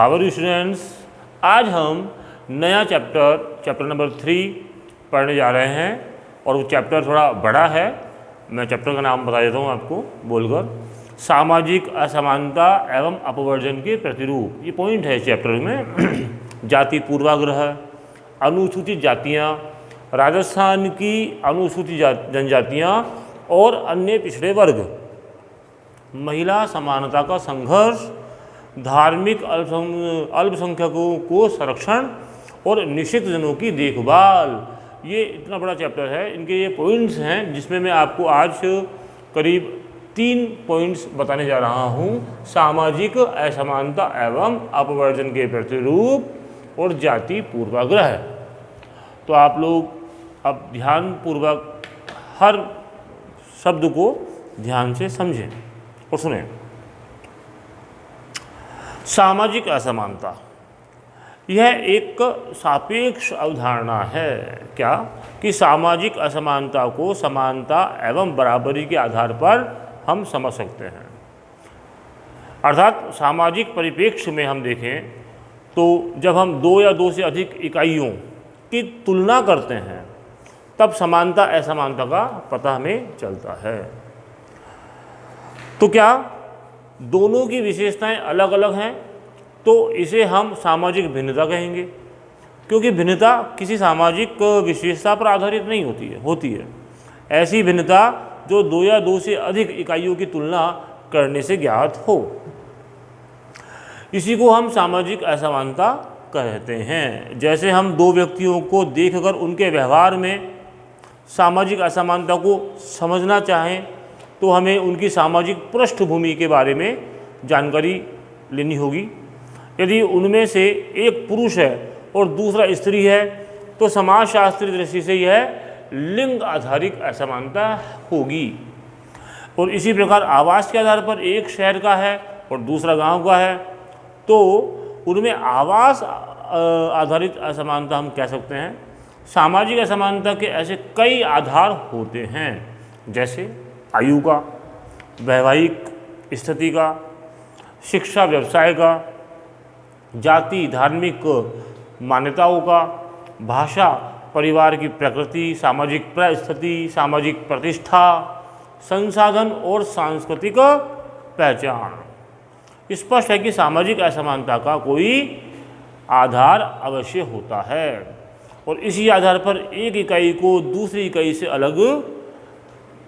How are you students. आज हम नया चैप्टर नंबर 3 पढ़ने जा रहे हैं और वो चैप्टर थोड़ा बड़ा है। मैं चैप्टर का नाम बता देता हूँ आपको बोलकर, सामाजिक असमानता एवं अपवर्जन के प्रतिरूप। ये पॉइंट है इस चैप्टर में। जाति पूर्वाग्रह, अनुसूचित जातियाँ, राजस्थान की अनुसूचित जनजातियाँ और अन्य पिछड़े वर्ग, महिला समानता का संघर्ष, धार्मिक अल्पसंख्यकों को संरक्षण और निषिद्ध जनों की देखभाल। ये इतना बड़ा चैप्टर है, इनके ये पॉइंट्स हैं जिसमें मैं आपको आज करीब 3 पॉइंट्स बताने जा रहा हूँ। सामाजिक असमानता एवं अपवर्जन के प्रतिरूप और जाति पूर्वाग्रह। तो आप लोग अब ध्यानपूर्वक हर शब्द को ध्यान से समझें और सुनें। सामाजिक असमानता यह एक सापेक्ष अवधारणा है। क्या कि सामाजिक असमानता को समानता एवं बराबरी के आधार पर हम समझ सकते हैं। अर्थात सामाजिक परिप्रेक्ष्य में हम देखें तो जब हम 2 या 2 से अधिक इकाइयों की तुलना करते हैं तब समानता असमानता का पता हमें चलता है। तो क्या दोनों की विशेषताएं अलग अलग हैं तो इसे हम सामाजिक भिन्नता कहेंगे, क्योंकि भिन्नता किसी सामाजिक विशेषता पर आधारित नहीं होती है। ऐसी भिन्नता जो 2 या 2 से अधिक इकाइयों की तुलना करने से ज्ञात हो, इसी को हम सामाजिक असमानता कहते हैं। जैसे हम 2 व्यक्तियों को देखकर उनके व्यवहार में सामाजिक असमानता को समझना चाहें तो हमें उनकी सामाजिक पृष्ठभूमि के बारे में जानकारी लेनी होगी। यदि उनमें से एक पुरुष है और दूसरा स्त्री है तो समाजशास्त्रीय दृष्टि से यह लिंग आधारित असमानता होगी। और इसी प्रकार आवास के आधार पर एक शहर का है और दूसरा गांव का है तो उनमें आवास आधारित असमानता हम कह सकते हैं। सामाजिक असमानता के ऐसे कई आधार होते हैं, जैसे आयु का, वैवाहिक स्थिति का, शिक्षा व्यवसाय का, जाति धार्मिक मान्यताओं का, भाषा परिवार की प्रकृति, सामाजिक परिस्थिति, सामाजिक प्रतिष्ठा, संसाधन और सांस्कृतिक पहचान। स्पष्ट है कि सामाजिक असमानता का कोई आधार अवश्य होता है और इसी आधार पर एक इकाई को दूसरी इकाई से अलग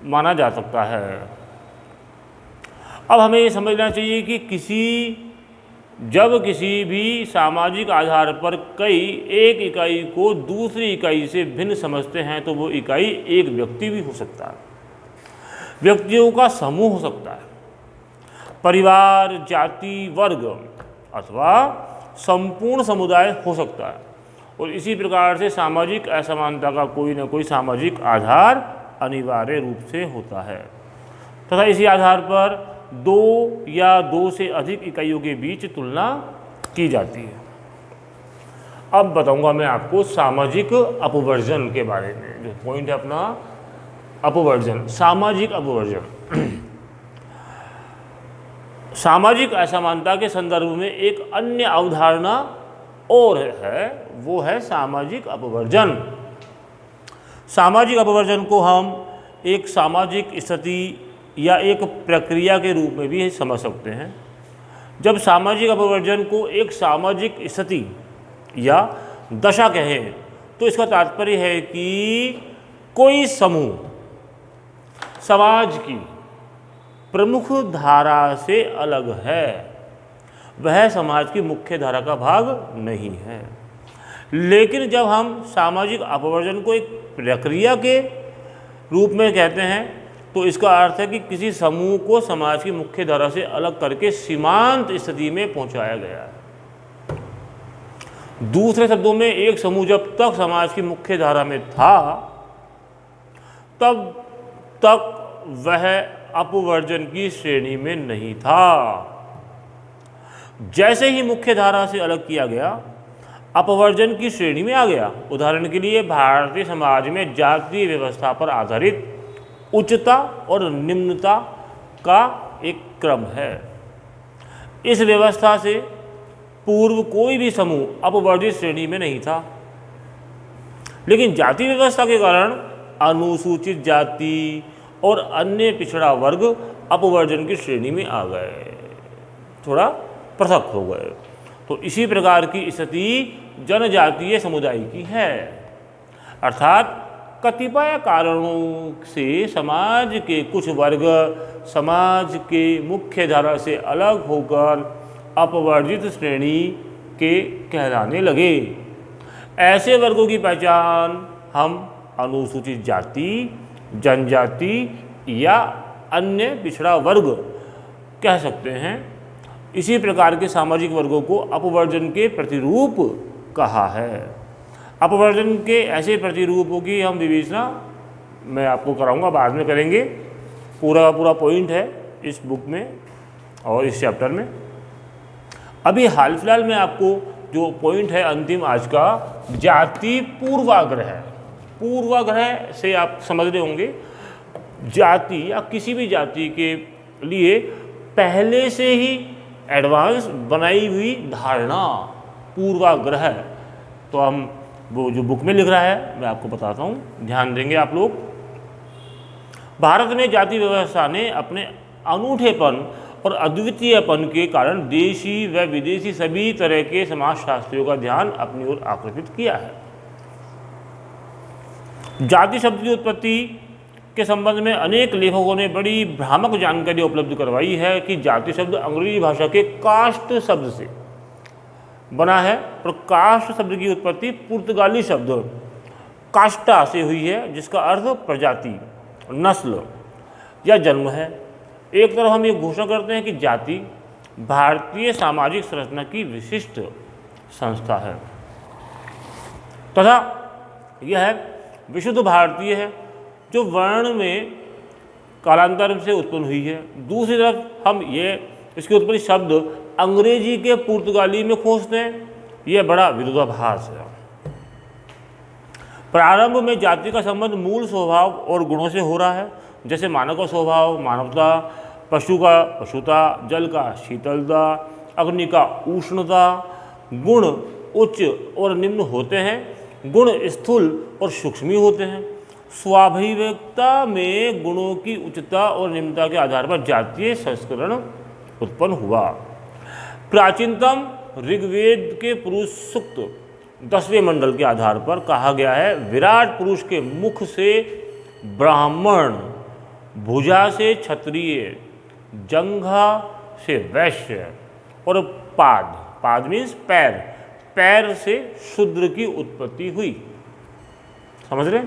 माना जा सकता है। अब हमें ये समझना चाहिए कि जब किसी भी सामाजिक आधार पर कई एक इकाई को दूसरी इकाई से भिन्न समझते हैं तो वो इकाई एक व्यक्ति भी हो सकता है, व्यक्तियों का समूह हो सकता है, परिवार, जाति, वर्ग अथवा संपूर्ण समुदाय हो सकता है। और इसी प्रकार से सामाजिक असमानता का कोई न कोई सामाजिक आधार अनिवार्य रूप से होता है तथा इसी आधार पर 2 या 2 से अधिक इकाइयों के बीच तुलना की जाती है। अब बताऊंगा मैं आपको सामाजिक अपवर्जन के बारे में। जो पॉइंट है अपना अपवर्जन, सामाजिक अपवर्जन। सामाजिक असमानता के संदर्भ में एक अन्य अवधारणा और है, वो है सामाजिक अपवर्जन। सामाजिक अपवर्जन को हम एक सामाजिक स्थिति या एक प्रक्रिया के रूप में भी समझ सकते हैं। जब सामाजिक अपवर्जन को एक सामाजिक स्थिति या दशा कहें तो इसका तात्पर्य है कि कोई समूह समाज की प्रमुख धारा से अलग है, वह समाज की मुख्य धारा का भाग नहीं है। लेकिन जब हम सामाजिक अपवर्जन को एक प्रक्रिया के रूप में कहते हैं तो इसका अर्थ है कि किसी समूह को समाज की मुख्य धारा से अलग करके सीमांत स्थिति में पहुंचाया गया है। दूसरे शब्दों में, एक समूह जब तक समाज की मुख्य धारा में था तब तक वह अपवर्जन की श्रेणी में नहीं था। जैसे ही मुख्य धारा से अलग किया गया, अपवर्जन की श्रेणी में आ गया। उदाहरण के लिए भारतीय समाज में जातीय व्यवस्था पर आधारित उच्चता और निम्नता का एक क्रम है। इस व्यवस्था से पूर्व कोई भी समूह अपवर्जित श्रेणी में नहीं था, लेकिन जाति व्यवस्था के कारण अनुसूचित जाति और अन्य पिछड़ा वर्ग अपवर्जन की श्रेणी में आ गए, थोड़ा पृथक हो गए। तो इसी प्रकार की स्थिति जनजातीय समुदाय की है, अर्थात कतिपय कारणों से समाज के कुछ वर्ग समाज के मुख्य धारा से अलग होकर अपवर्जित श्रेणी के कहलाने लगे। ऐसे वर्गों की पहचान हम अनुसूचित जाति, जनजाति या अन्य पिछड़ा वर्ग कह सकते हैं। इसी प्रकार के सामाजिक वर्गों को अपवर्जन के प्रतिरूप कहा है। अपवर्जन के ऐसे प्रतिरूपों की हम विवेचना मैं आपको कराऊंगा, बाद में करेंगे। पूरा पूरा पॉइंट है इस बुक में और इस चैप्टर में। अभी हाल फिलहाल में आपको जो पॉइंट है अंतिम आज का, जाति पूर्वाग्रह। पूर्वाग्रह से आप समझ रहे होंगे, जाति या किसी भी जाति के लिए पहले से ही एडवांस बनाई हुई धारणा पूर्वाग्रह। तो हम वो जो बुक में लिख रहा है मैं आपको बताता हूँ, ध्यान देंगे आप लोग। भारत में जाति व्यवस्था ने अपने अनूठेपन और अद्वितीयपन के कारण देशी व विदेशी सभी तरह के समाजशास्त्रियों का ध्यान अपनी ओर आकर्षित किया है। जाति शब्द की उत्पत्ति के संबंध में अनेक लेखकों ने बड़ी भ्रामक जानकारी उपलब्ध करवाई है कि जाति शब्द अंग्रेजी भाषा के कास्ट शब्द से बना है और कास्ट शब्द की उत्पत्ति पुर्तगाली शब्द कास्टा से हुई है, जिसका अर्थ प्रजाति, नस्ल या जन्म है। एक तरफ हम ये घोषणा करते हैं कि जाति भारतीय सामाजिक संरचना की विशिष्ट संस्था है तथा यह विशुद्ध भारतीय है जो वर्ण में कालांतर से उत्पन्न हुई है। दूसरी तरफ हम ये इसकी उत्पत्ति शब्द अंग्रेजी के पुर्तगाली में खोजते हैं, यह बड़ा विरोधाभास है। प्रारंभ में जाति का संबंध मूल स्वभाव और गुणों से हो रहा है, जैसे मानव का स्वभाव मानवता, पशु का पशुता, जल का शीतलता, अग्नि का उष्णता। गुण उच्च और निम्न होते हैं, गुण स्थूल और सूक्ष्म होते हैं। स्वाभाविकता में गुणों की उच्चता और निम्नता के आधार पर जातीय संस्करण उत्पन्न हुआ। प्राचीनतम ऋग्वेद के पुरुष सूक्त 10वें मंडल के आधार पर कहा गया है, विराट पुरुष के मुख से ब्राह्मण, भुजा से क्षत्रिय, जंघा से वैश्य और पाद, पाद मीन्स पैर, पैर से शूद्र की उत्पत्ति हुई। समझ रहे?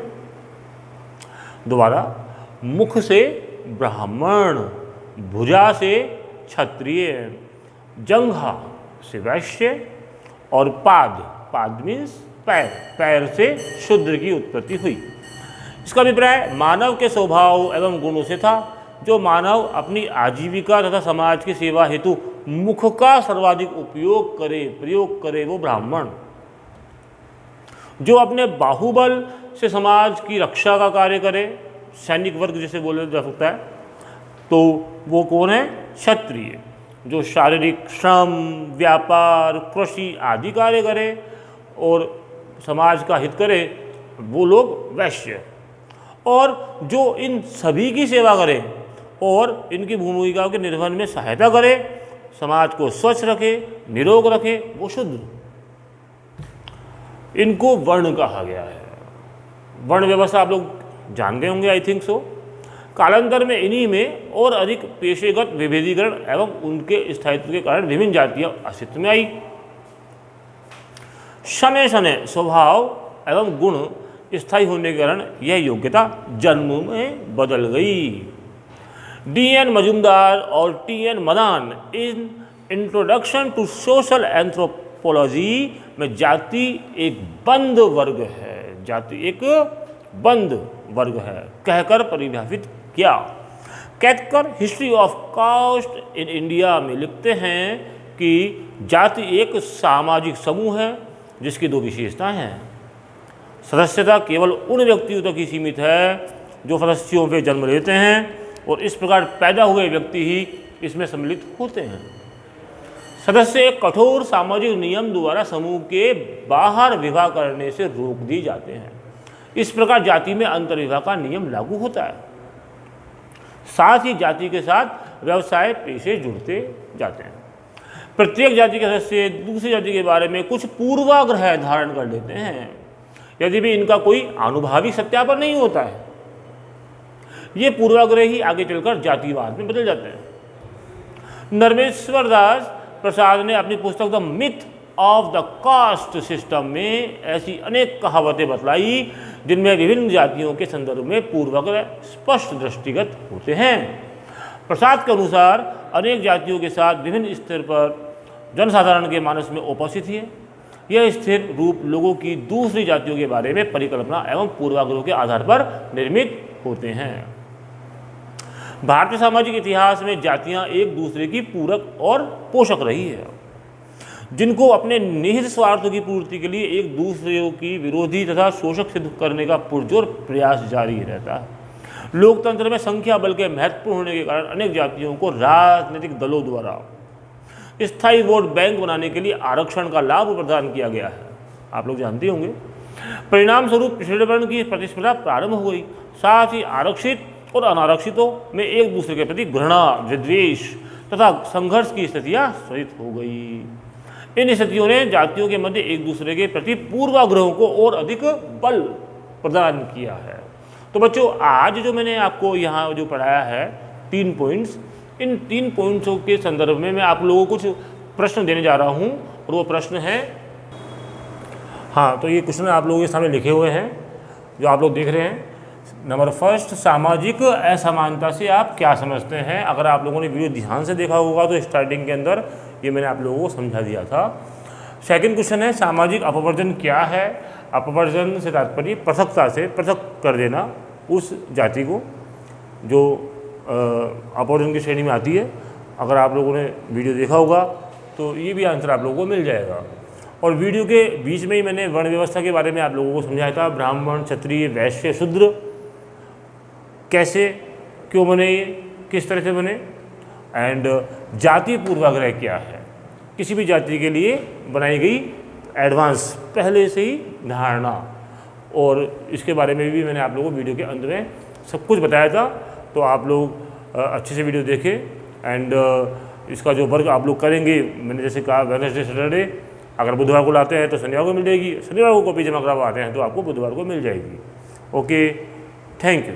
दोबारा, मुख से ब्राह्मण, भुजा से क्षत्रिय, जंघा से वैश्य और पाद, पाद मीन्स पैर, पैर से शूद्र की उत्पत्ति हुई। इसका अभिप्राय मानव के स्वभाव एवं गुणों से था। जो मानव अपनी आजीविका तथा समाज की सेवा हेतु मुख का सर्वाधिक उपयोग करे, प्रयोग करे, वो ब्राह्मण। जो अपने बाहुबल से समाज की रक्षा का कार्य करे, सैनिक वर्ग जैसे बोला जा सकता है, तो वो कौन है? क्षत्रिय। जो शारीरिक श्रम, व्यापार, कृषि आदि कार्य करे और समाज का हित करे, वो लोग वैश्य। और जो इन सभी की सेवा करे और इनकी भूमिकाओं के निर्वहन में सहायता करे, समाज को स्वच्छ रखे, निरोग रखे, वो शूद्र। इनको वर्ण कहा गया है। वर्ण व्यवस्था आप लोग जान गए होंगे, आई थिंक सो। कालांतर में इन्हीं में और अधिक पेशेगत विभेदीकरण एवं उनके स्थायित्व के कारण विभिन्न जातियां अस्तित्व में आई। शनै शनै स्वभाव एवं गुण स्थायी होने के कारण यह योग्यता जन्म में बदल गई। D.N. मजुमदार और T.N. Madan in introduction to social anthropology में जाति एक बंद वर्ग है, जाति एक बंद वर्ग है कहकर परिभाषित किया। Ketkar history of caste in India में लिखते हैं कि जाति एक सामाजिक समूह है जिसकी दो विशेषताएं हैं। सदस्यता केवल उन व्यक्तियों तक ही सीमित है जो सदस्यों पे जन्म लेते हैं और इस प्रकार पैदा हुए व्यक्ति ही इसमें सम्मिलित होते हैं। सदस्य एक कठोर सामाजिक नियम द्वारा समूह के बाहर विवाह करने से रोक दिए जाते हैं। इस प्रकार जाति में अंतर्विवाह का नियम लागू होता है। साथ ही जाति के साथ व्यवसाय पेशे जुड़ते जाते हैं। प्रत्येक जाति के सदस्य दूसरी जाति के बारे में कुछ पूर्वाग्रह धारण कर लेते हैं, यदि भी इनका कोई आनुभाविक सत्यापन नहीं होता है। ये पूर्वाग्रह ही आगे चलकर जातिवाद में बदल जाते हैं। नरमेश्वर दास प्रसाद ने अपनी पुस्तक the myth of the caste system में ऐसी अनेक कहावतें बतलाई जिनमें विभिन्न जातियों के संदर्भ में पूर्वाग्रह स्पष्ट दृष्टिगत होते हैं। प्रसाद के अनुसार अनेक जातियों के साथ विभिन्न स्तर पर जनसाधारण के मानस में उपस्थित है। यह स्थिर रूप लोगों की दूसरी जातियों के बारे में परिकल्पना एवं पूर्वाग्रहों के आधार पर निर्मित होते हैं। भारतीय सामाजिक इतिहास में जातियां एक दूसरे की पूरक और पोषक रही है, जिनको अपने निहित स्वार्थों की पूर्ति के लिए एक दूसरे की विरोधी तथा शोषक सिद्ध करने का पुरजोर प्रयास जारी रहता है। लोकतंत्र में संख्या बल के महत्वपूर्ण होने के कारण अनेक जातियों को राजनीतिक दलों द्वारा स्थायी वोट बैंक बनाने के लिए आरक्षण का लाभ प्रदान किया गया है। आप लोग जानते होंगे। परिणाम स्वरूप पिछड़े वर्ण की प्रतिस्पर्धा प्रारंभ हो गई। साथ ही आरक्षित और अनारक्षितों में एक दूसरे के प्रति घृणा, विद्वेष तथा संघर्ष की स्थितियां सृजित हो गई। इन स्थितियों ने जातियों के मध्य एक दूसरे के प्रति पूर्वाग्रहों को और अधिक बल प्रदान किया है। तो बच्चों, आज जो मैंने आपको यहाँ जो पढ़ाया है 3 पॉइंट्स, इन 3 पॉइंट्सों के संदर्भ में मैं आप लोगों को कुछ प्रश्न देने जा रहा हूँ और वो प्रश्न है, हाँ, तो ये क्वेश्चन आप लोगों के सामने लिखे हुए हैं जो आप लोग देख रहे हैं। नंबर फर्स्ट, सामाजिक असमानता से आप क्या समझते हैं? अगर आप लोगों ने वीडियो ध्यान से देखा होगा तो स्टार्टिंग के अंदर ये मैंने आप लोगों को समझा दिया था। सेकंड क्वेश्चन है, सामाजिक अपवर्जन क्या है? अपवर्जन से तात्पर्य पृथकता से पृथक कर देना उस जाति को जो अपवर्जन की श्रेणी में आती है। अगर आप लोगों ने वीडियो देखा होगा तो ये भी आंसर आप लोगों को मिल जाएगा। और वीडियो के बीच में ही मैंने वर्ण व्यवस्था के बारे में आप लोगों को समझाया था। ब्राह्मण, क्षत्रिय, वैश्य, शूद्र कैसे, क्यों बने, ये किस तरह से बने, एंड जाति पूर्वाग्रह क्या है, किसी भी जाति के लिए बनाई गई एडवांस पहले से ही धारणा, और इसके बारे में भी मैंने आप लोगों को वीडियो के अंत में सब कुछ बताया था। तो आप लोग अच्छे से वीडियो देखें एंड इसका जो वर्क आप लोग करेंगे, मैंने जैसे कहा वेडनेसडे, सैटरडे, अगर बुधवार को लाते हैं तो शनिवार को मिल जाएगी, शनिवार को कॉपी जमा करवाते हैं तो आपको बुधवार को मिल जाएगी। Okay, thank you.